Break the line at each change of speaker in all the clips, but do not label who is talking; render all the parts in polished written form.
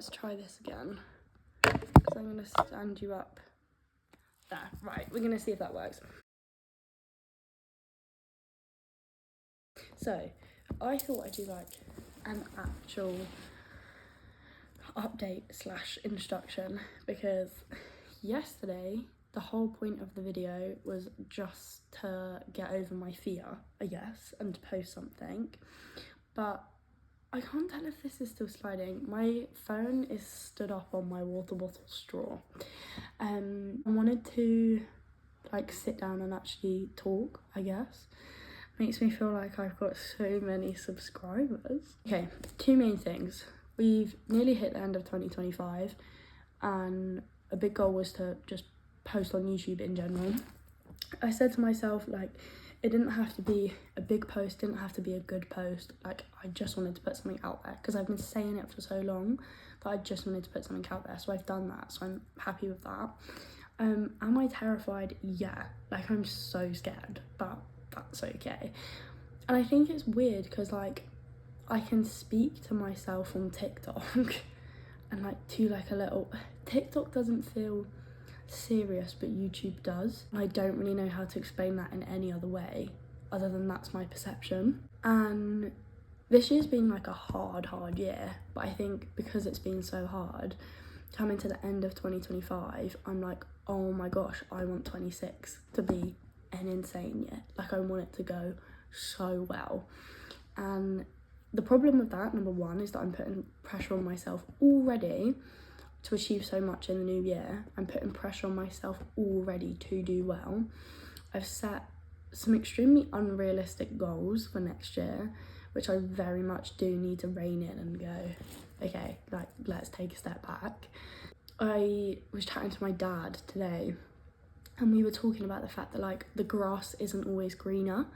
let's try this again. Because I'm going to stand you up. There, right, we're going to see if that works. So, I thought I'd do like an actual update / instruction, because yesterday the whole point of the video was just to get over my fear, I guess, and to post something, but I can't tell if this is still sliding. My phone is stood up on my water bottle straw. I wanted to like sit down and actually talk, I guess. Makes me feel like I've got so many subscribers. Okay, two main things. We've nearly hit the end of 2025, and a big goal was to just post on YouTube in general. I said to myself, like, it didn't have to be a big post, didn't have to be a good post. Like, I just wanted to put something out there, because I've been saying it for so long that I just wanted to put something out there. So I've done that, so I'm happy with that. Am I terrified? Yeah, like, I'm so scared, but that's okay. And I think it's weird because, like, I can speak to myself on TikTok and like do like a little, TikTok doesn't feel serious, but YouTube does. I don't really know how to explain that in any other way other than that's my perception. And this year's been like a hard year, but I think because it's been so hard, coming to the end of 2025, I'm like, oh my gosh, I want 26 to be an insane year. Like, I want it to go so well. And the problem with that, number one, is that I'm putting pressure on myself already to achieve so much in the new year. I'm putting pressure on myself already to do well. I've set some extremely unrealistic goals for next year, which I very much do need to rein in and go, okay, like, let's take a step back. I was chatting to my dad today, and we were talking about the fact that, like, the grass isn't always greener.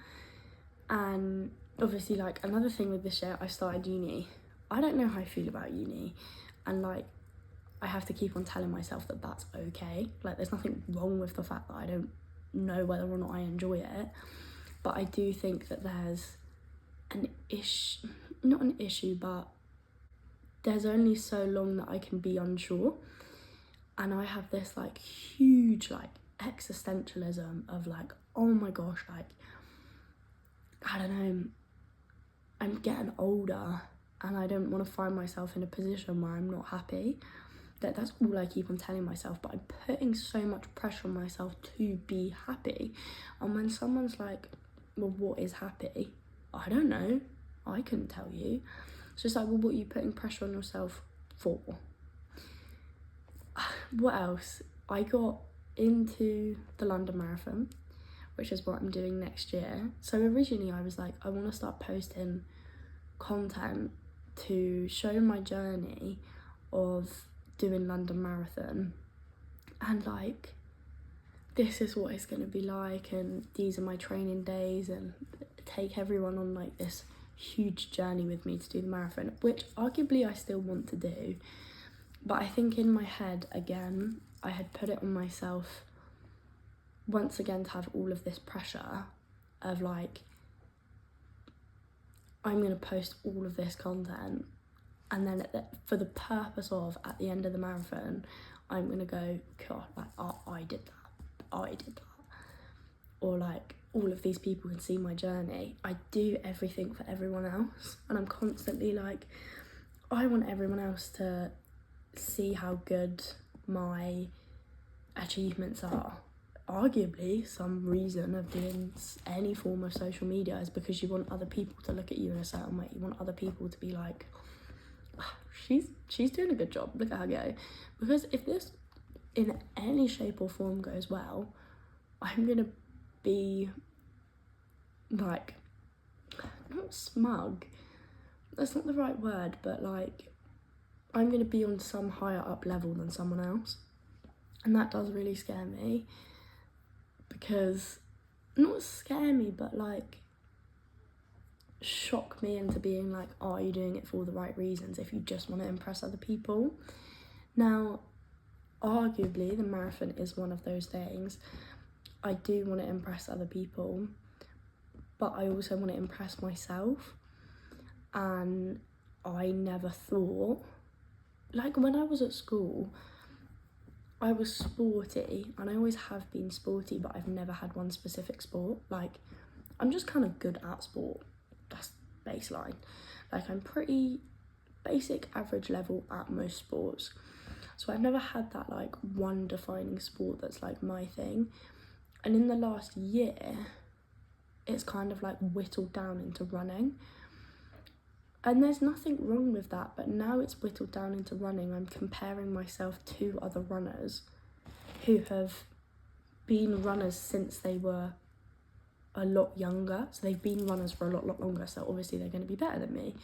And obviously, like, another thing with this year, I started uni. I don't know how I feel about uni, and like, I have to keep on telling myself that that's okay. Like, there's nothing wrong with the fact that I don't know whether or not I enjoy it, but I do think that there's an issue, not an issue, but there's only so long that I can be unsure. And I have this like huge like existentialism of like, oh my gosh, like, I don't know, I'm getting older and I don't want to find myself in a position where I'm not happy. That's all I keep on telling myself, but I'm putting so much pressure on myself to be happy. And when someone's like, well, what is happy? I don't know, I couldn't tell you. It's just like, well, what are you putting pressure on yourself for? What else? I got into the London Marathon, which is what I'm doing next year. So originally I was like, I want to start posting content to show my journey of doing London Marathon, and like, this is what it's going to be like, and these are my training days, and take everyone on like this huge journey with me to do the marathon, which arguably I still want to do. But I think in my head, again, I had put it on myself once again to have all of this pressure of like, I'm going to post all of this content, and then for the purpose of, at the end of the marathon, I'm going to go, God, like, oh, I did that. Or like, all of these people can see my journey. I do everything for everyone else, and I'm constantly like, I want everyone else to see how good my achievements are. Arguably, some reason of doing any form of social media is because you want other people to look at you in a certain way. You want other people to be like, oh, she's doing a good job, look at her go. Because if this in any shape or form goes well, I'm gonna be like, not smug, that's not the right word, but like, I'm gonna be on some higher up level than someone else. And that does really scare me, because, not scare me, but like, shock me into being like, oh, are you doing it for all the right reasons if you just want to impress other people? Now, arguably, the marathon is one of those things. I do want to impress other people, but I also want to impress myself. And I never thought, like when I was at school, I was sporty, and I always have been sporty, but I've never had one specific sport. Like, I'm just kind of good at sport. That's baseline. Like, I'm pretty basic average level at most sports. So I've never had that like one defining sport that's like my thing. And in the last year, it's kind of like whittled down into running. And there's nothing wrong with that, but now it's whittled down into running. I'm comparing myself to other runners who have been runners since they were a lot younger. So they've been runners for a lot longer, so obviously they're going to be better than me.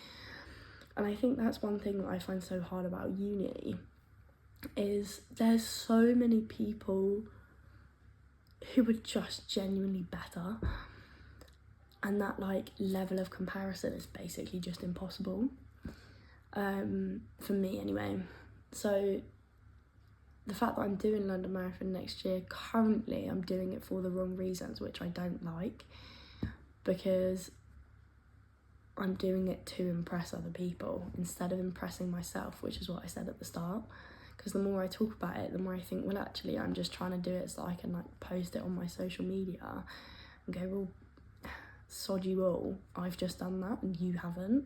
And I think that's one thing that I find so hard about uni, is there's so many people who are just genuinely better, and that like level of comparison is basically just impossible, for me anyway. So the fact that I'm doing London Marathon next year, currently I'm doing it for the wrong reasons, which I don't like, because I'm doing it to impress other people instead of impressing myself, which is what I said at the start. Because the more I talk about it, the more I think, well, actually, I'm just trying to do it so I can like post it on my social media and go, well, sod you all, I've just done that and you haven't.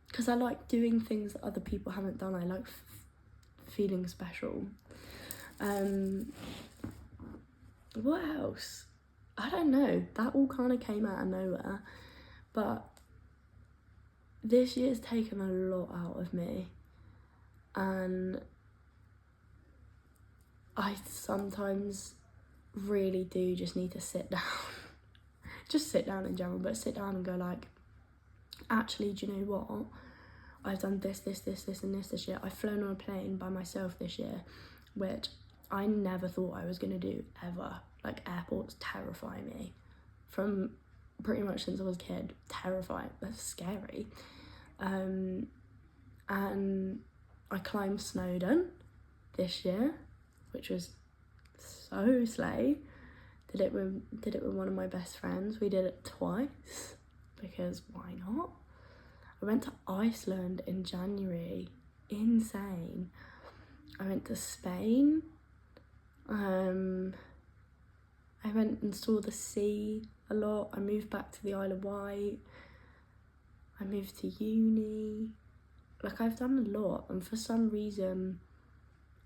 Because I like doing things that other people haven't done. I like feeling special. What else? I don't know. That all kind of came out of nowhere. But this year's taken a lot out of me. And I sometimes really do just need to sit down. Just sit down in general, but sit down and go like, actually, do you know what? I've done this and this year. I've flown on a plane by myself this year, which I never thought I was going to do ever. Like, airports terrify me. From pretty much since I was a kid, terrifying. That's scary. And I climbed Snowdon this year, which was so slay. Did it with one of my best friends. We did it twice, because why not? I went to Iceland in January. Insane. I went to Spain. I went and saw the sea a lot. I moved back to the Isle of Wight. I moved to uni. Like, I've done a lot, and for some reason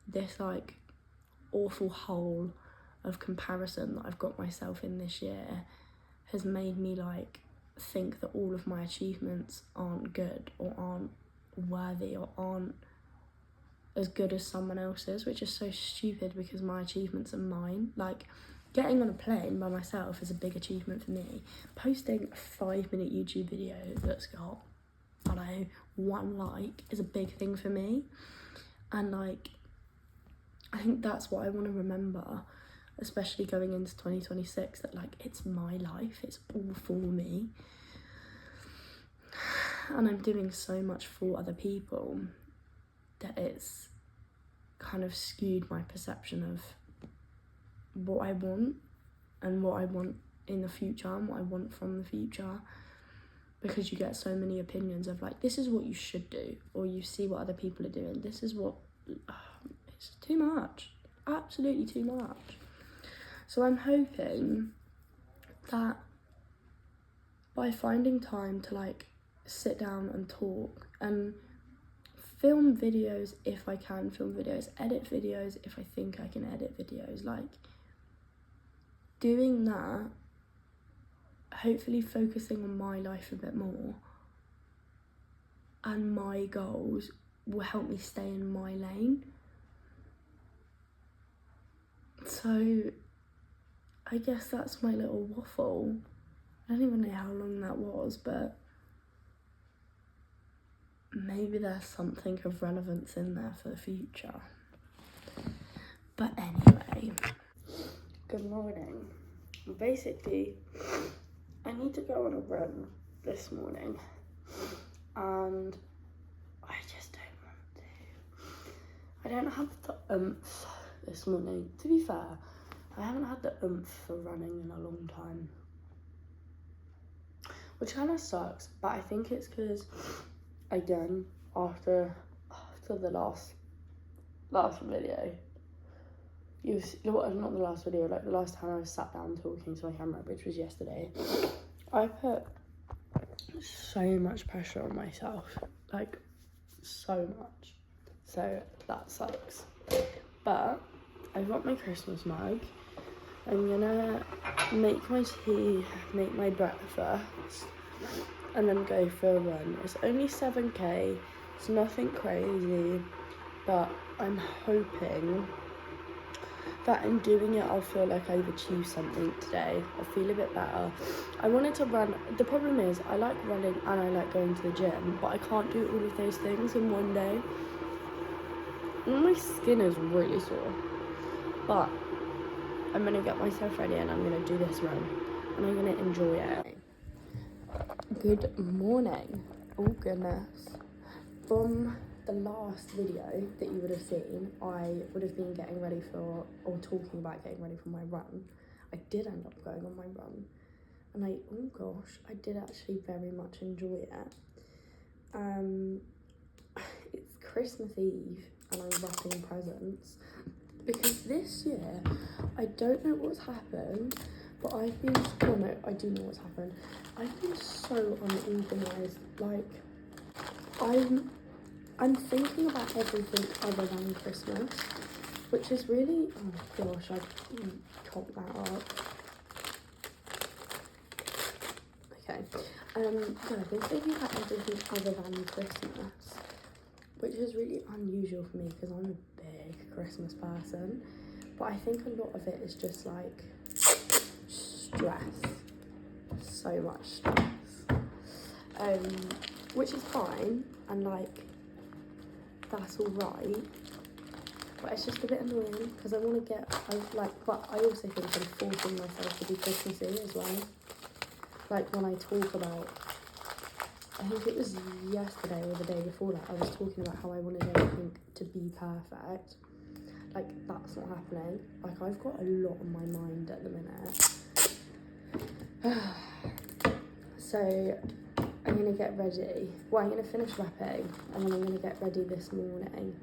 this like awful hole of comparison that I've got myself in this year has made me like think that all of my achievements aren't good or aren't worthy or aren't as good as someone else's, which is so stupid because my achievements are mine. Like, getting on a plane by myself is a big achievement for me. Posting a 5-minute YouTube video that's got, I don't know, 1 like is a big thing for me. And like, I think that's what I want to remember, especially going into 2026, that like, it's my life, it's all for me. And I'm doing so much for other people that it's kind of skewed my perception of what I want and what I want in the future and what I want from the future, because you get so many opinions of like, this is what you should do, or you see what other people are doing, this is what, it's too much, absolutely too much. So I'm hoping that by finding time to like sit down and talk and film videos if I can film videos, edit videos if I think I can edit videos, like doing that, hopefully focusing on my life a bit more and my goals will help me stay in my lane. So I guess that's my little waffle. I don't even know how long that was, but maybe there's something of relevance in there for the future. But anyway, good morning. Basically, I need to go on a run this morning, and I just don't want to. I don't have the oomph this morning. To be fair, I haven't had the oomph for running in a long time, which kind of sucks, but I think it's because, again, after the last video. Not the last video, like the last time I sat down talking to my camera, which was yesterday. I put so much pressure on myself, like so much. So that sucks. But I've got my Christmas mug. I'm gonna make my tea, make my breakfast, and then go for a run. It's only 7k, it's nothing crazy, but I'm hoping that in doing it I'll feel like I've achieved something today. I'll feel a bit better. I wanted to run. The problem is I like running and I like going to the gym, but I can't do all of those things in one day. My skin is really sore, but I'm gonna get myself ready and I'm gonna do this run and I'm gonna enjoy it. Good morning. Oh goodness. From the last video that you would have seen, I would have been getting ready for, or talking about getting ready for my run. I did end up going on my run and oh gosh, I did actually very much enjoy it. It's Christmas Eve and I'm wrapping presents because this year, I don't know what's happened, but I've been, oh no, I do know what's happened. I've been so unorganised, like, I'm thinking about everything other than Christmas, which is really, oh gosh, I cocked that up. Okay, yeah, I've been thinking about everything other than Christmas, which is really unusual for me because I'm a big Christmas person, but I think a lot of it is just like stress, so much stress, which is fine and like that's all right, but it's just a bit annoying because I want to get, but I also think I'm forcing myself to be Christmassy as well. Like when I talk about, I think it was yesterday or the day before that, I was talking about how I wanted everything to be perfect. Like, that's not happening. Like, I've got a lot on my mind at the minute. So, I'm going to get ready. Well, I'm going to finish wrapping, and then I'm going to get ready this morning.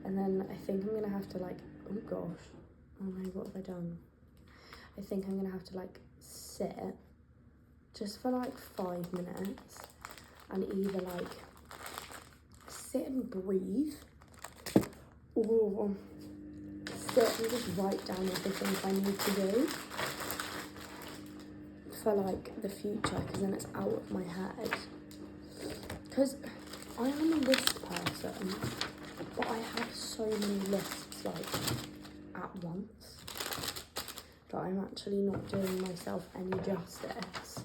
And then I think I'm going to have to, like, oh gosh. Oh no, what have I done? I think I'm going to have to, like, sit just for, like, 5 minutes. And either like sit and breathe or sit and just write down everything I need to do for like the future, because then it's out of my head. Because I am a list person, but I have so many lists like at once that I'm actually not doing myself any justice,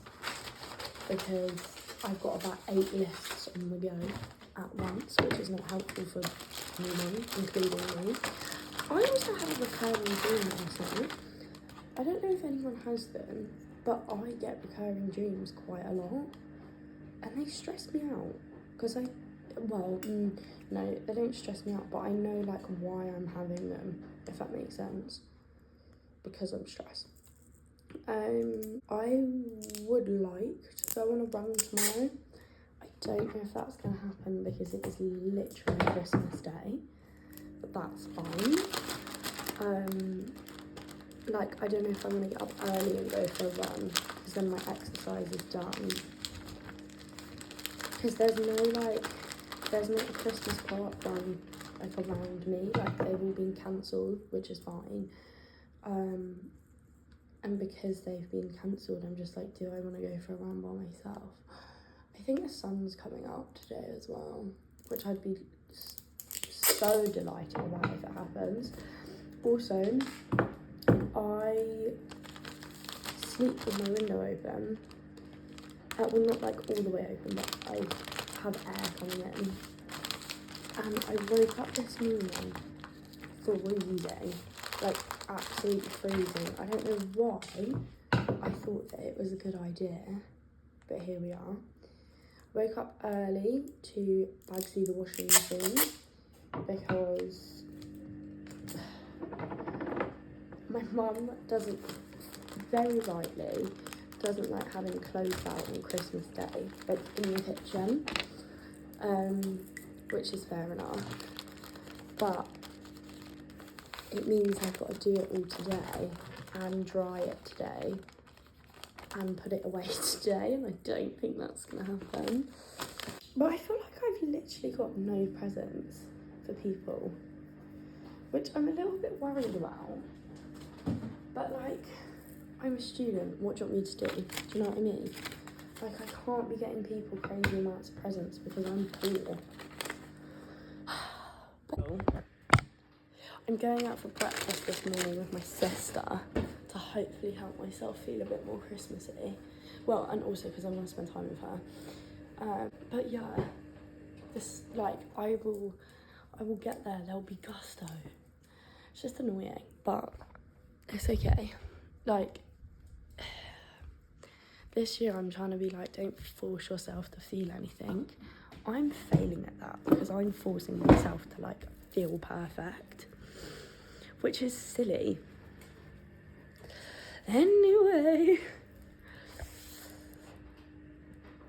because I've got about 8 lists on the go at once, which is not helpful for anyone, including me. I also had a recurring dream last night. I don't know if anyone has them, but I get recurring dreams quite a lot, and they stress me out, because no, they don't stress me out, but I know like why I'm having them, if that makes sense, because I'm stressed. I would like to go on a run tomorrow. I don't know if that's going to happen because it is literally Christmas Day, but that's fine. Like, I don't know if I'm going to get up early and go for a run, because then my exercise is done. Because there's not a Christmas park run, like, around me. Like, they've all been cancelled, which is fine. And because they've been cancelled, I'm just like, do I want to go for a run by myself? I think the sun's coming out today as well, which I'd be so delighted about if it happens. Also, I sleep with my window open. Well, not like all the way open, but I have air coming in. And I woke up this morning freezing, like absolutely freezing. I don't know why I thought that it was a good idea, but here we are. Woke up early to bagsy the washing machine because my mum very rightly doesn't like having clothes out on Christmas Day, like in the kitchen. which is fair enough. But it means I've got to do it all today and dry it today and put it away today, and I don't think that's gonna happen. But I feel like I've literally got no presents for people, which I'm a little bit worried about. But like, I'm a student, what do you want me to do? Do you know what I mean? Like, I can't be getting people crazy amounts of presents because I'm poor. But I'm going out for breakfast this morning with my sister to hopefully help myself feel a bit more Christmassy. Well, and also because I want to spend time with her. But yeah, this, like, I will get there. There'll be gusto. It's just annoying, but it's okay. Like, this year I'm trying to be like, don't force yourself to feel anything. I'm failing at that because I'm forcing myself to like feel perfect, which is silly. Anyway,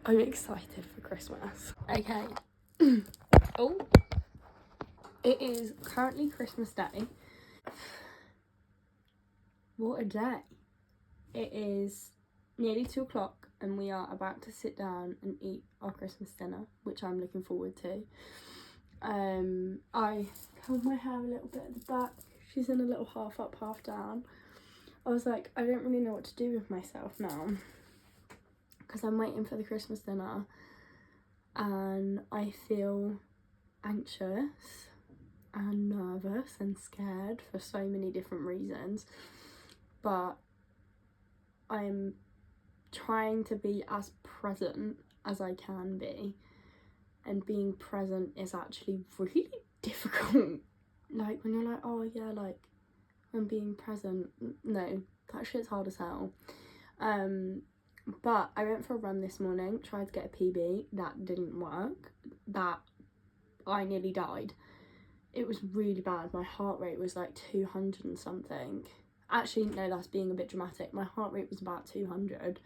I'm excited for Christmas. Okay. Oh, it is currently Christmas Day. What a day. It is nearly 2 o'clock and we are about to sit down and eat our Christmas dinner, which I'm looking forward to. I curled my hair a little bit at the back. She's in a little half up, half down. I was like, I don't really know what to do with myself now because I'm waiting for the Christmas dinner and I feel anxious and nervous and scared for so many different reasons, but I'm trying to be as present as I can be, and being present is actually really difficult. Like, when you're like, oh yeah, like, I'm being present. No, that shit's hard as hell. But I went for a run this morning, tried to get a PB, that didn't work. That, I nearly died. It was really bad. My heart rate was like 200 and something. Actually, no, that's being a bit dramatic. My heart rate was about 200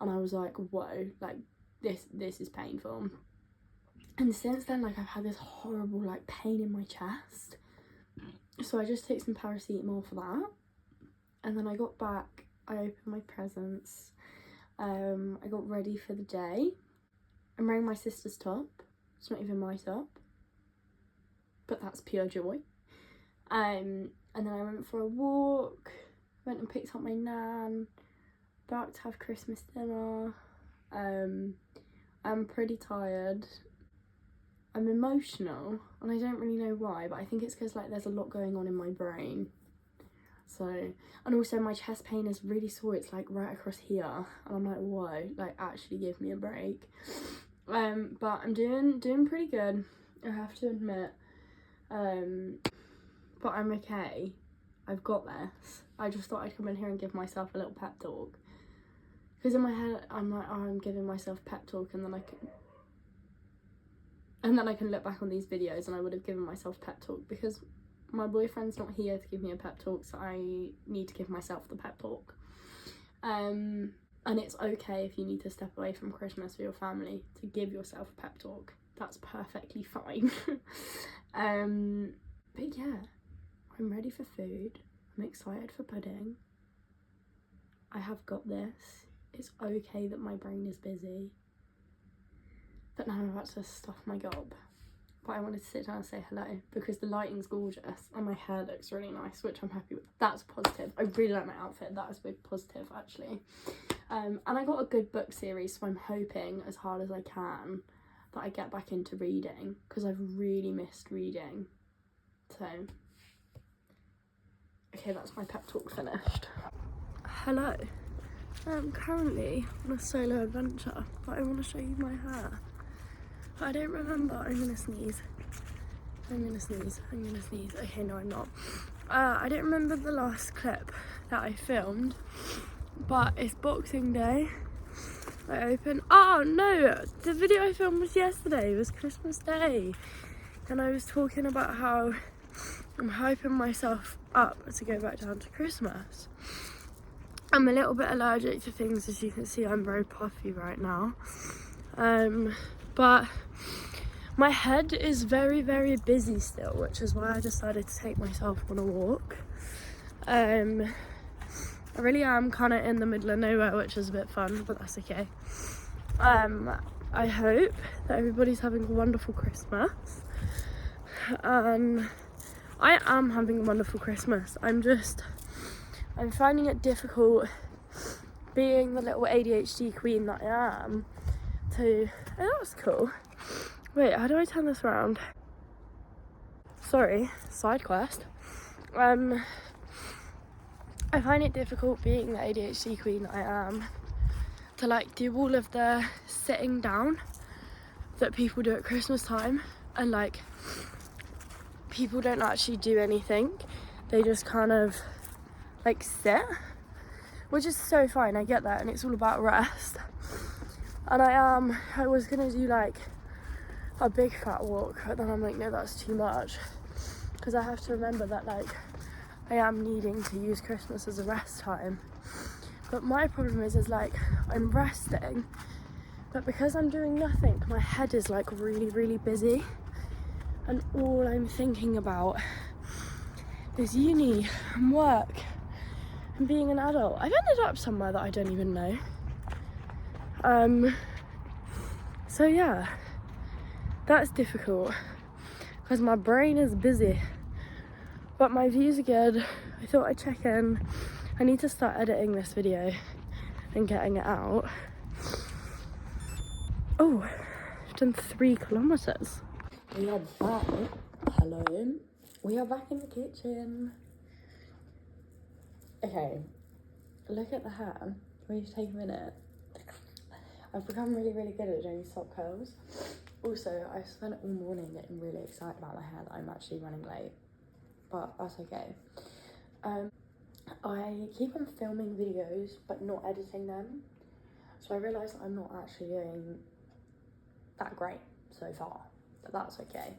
and I was like, whoa, like this is painful. And since then, like, I've had this horrible like pain in my chest. So I just took some paracetamol for that. And then I got back, I opened my presents. I got ready for the day. I'm wearing my sister's top. It's not even my top, but that's pure joy. And then I went for a walk, went and picked up my nan, about to have Christmas dinner. I'm pretty tired. I'm emotional, and I don't really know why, but I think it's because like there's a lot going on in my brain. So, and also my chest pain is really sore. It's like right across here, and I'm like, whoa, like actually give me a break. But I'm doing pretty good, I have to admit. But I'm okay. I've got this. I just thought I'd come in here and give myself a little pep talk. Because in my head, I'm like, oh, I'm giving myself pep talk, and then I can look back on these videos and I would have given myself pep talk, because my boyfriend's not here to give me a pep talk, so I need to give myself the pep talk. And it's okay if you need to step away from Christmas for your family to give yourself a pep talk. That's perfectly fine. But yeah, I'm ready for food. I'm excited for pudding. I have got this. It's okay that my brain is busy. But now I'm about to stuff my gob. But I wanted to sit down and say hello because the lighting's gorgeous and my hair looks really nice, which I'm happy with. That's positive. I really like my outfit. That is big positive, actually. And I got a good book series, so I'm hoping as hard as I can that I get back into reading, because I've really missed reading. So, okay, that's my pep talk finished. Hello. I'm currently on a solo adventure, but I want to show you my hair. I don't remember. I'm gonna sneeze. Okay, no, I'm not. I don't remember the last clip that I filmed, but it's Boxing Day. I opened. Oh no! The video I filmed was yesterday. It was Christmas Day, and I was talking about how I'm hyping myself up to go back down to Christmas. I'm a little bit allergic to things, as you can see. I'm very puffy right now. But My head is very, very busy still, which is why I decided to take myself on a walk. I really am kind of in the middle of nowhere, which is a bit fun, but that's okay. I hope that everybody's having a wonderful Christmas. I am having a wonderful Christmas. I'm finding it difficult, being the little ADHD queen that I am, oh, that's cool. Wait, how do I turn this around? Sorry, side quest. I find it difficult, being the ADHD queen that I am, to like do all of the sitting down that people do at Christmas time, and like people don't actually do anything. They just kind of like sit, which is so fine, I get that, and it's all about rest. And I was gonna do like a big fat walk, but then I'm like, no, that's too much, because I have to remember that like I am needing to use Christmas as a rest time. But my problem is like I'm resting, but because I'm doing nothing, my head is like really, really busy, and all I'm thinking about is uni and work and being an adult. I've ended up somewhere that I don't even know. So yeah, that's difficult because my brain is busy, but my views are good. I thought I'd check in. I need to start editing this video and getting it out. Oh, I've done 3 kilometers. We are back. Hello. We are back in the kitchen. Okay, look at the hair. Will you take a minute? I've become really, really good at doing sock curls. Also, I spent all morning getting really excited about my hair that I'm actually running late, but that's okay. I keep on filming videos but not editing them, so I realise I'm not actually doing that great so far, but that's okay.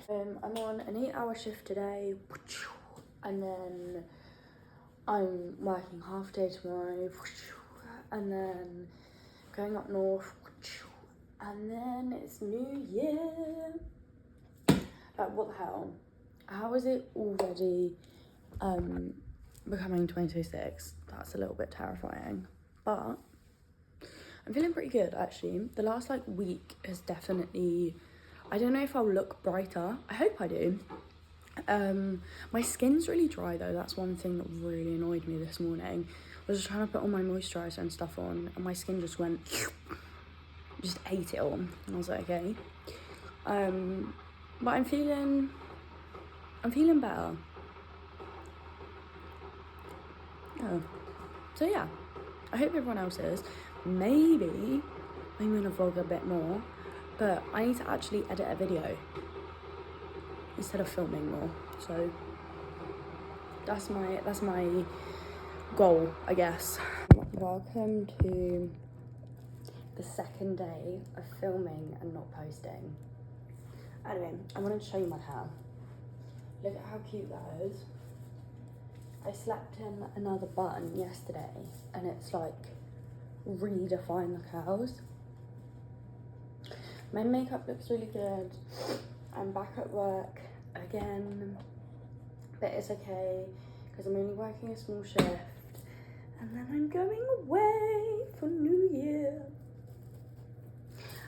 I'm on an 8-hour shift today, and then I'm working half day tomorrow, and then going up north, and then it's New Year. Like, what the hell? How is it already becoming 2026? That's a little bit terrifying, but I'm feeling pretty good actually. The last like week has definitely, I don't know if I'll look brighter. I hope I do. My skin's really dry though. That's one thing that really annoyed me this morning. I was just trying to put all my moisturiser and stuff on, and my skin just went, just ate it all, and I was like, okay. But I'm feeling better. Yeah. So yeah, I hope everyone else is. Maybe I'm gonna vlog a bit more, but I need to actually edit a video instead of filming more. So that's my goal, I guess. Welcome to the second day of filming and not posting. Anyway, I wanted to show you my hair. Look at how cute that is. I slept in another bun yesterday, and it's like redefined the curls. My makeup looks really good. I'm back at work again, but it's okay because I'm only working a small shift, and then I'm going away for New Year.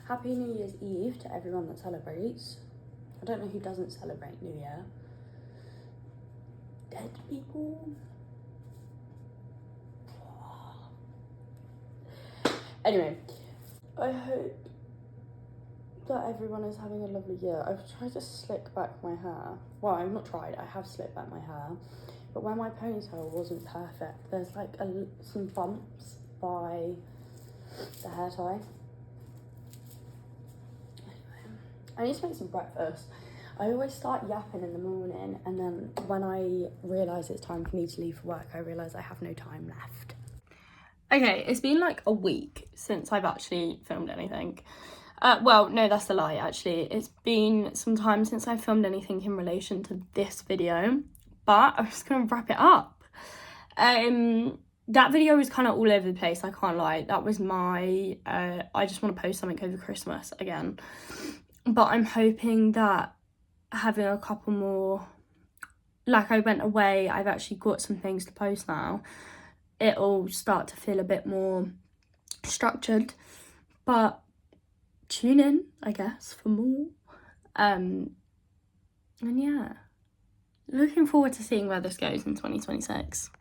Happy New Year's Eve to everyone that celebrates. I don't know who doesn't celebrate New Year. Dead people. Anyway, I hope that everyone is having a lovely year. I've tried to slick back my hair. Well, I've not tried, I have slicked back my hair. But where my ponytail wasn't perfect, there's like some bumps by the hair tie. Anyway, I need to make some breakfast. I always start yapping in the morning, and then when I realise it's time for me to leave for work, I realise I have no time left. Okay, it's been like a week since I've actually filmed anything. Well, no, that's a lie, actually. It's been some time since I filmed anything in relation to this video, but I'm just gonna wrap it up. That video was kind of all over the place, I can't lie. That was my, I just want to post something over Christmas again. but I'm hoping that having a couple more, like I went away, I've actually got some things to post now, it'll start to feel a bit more structured. But tune in, I guess, for more. And yeah, looking forward to seeing where this goes in 2026.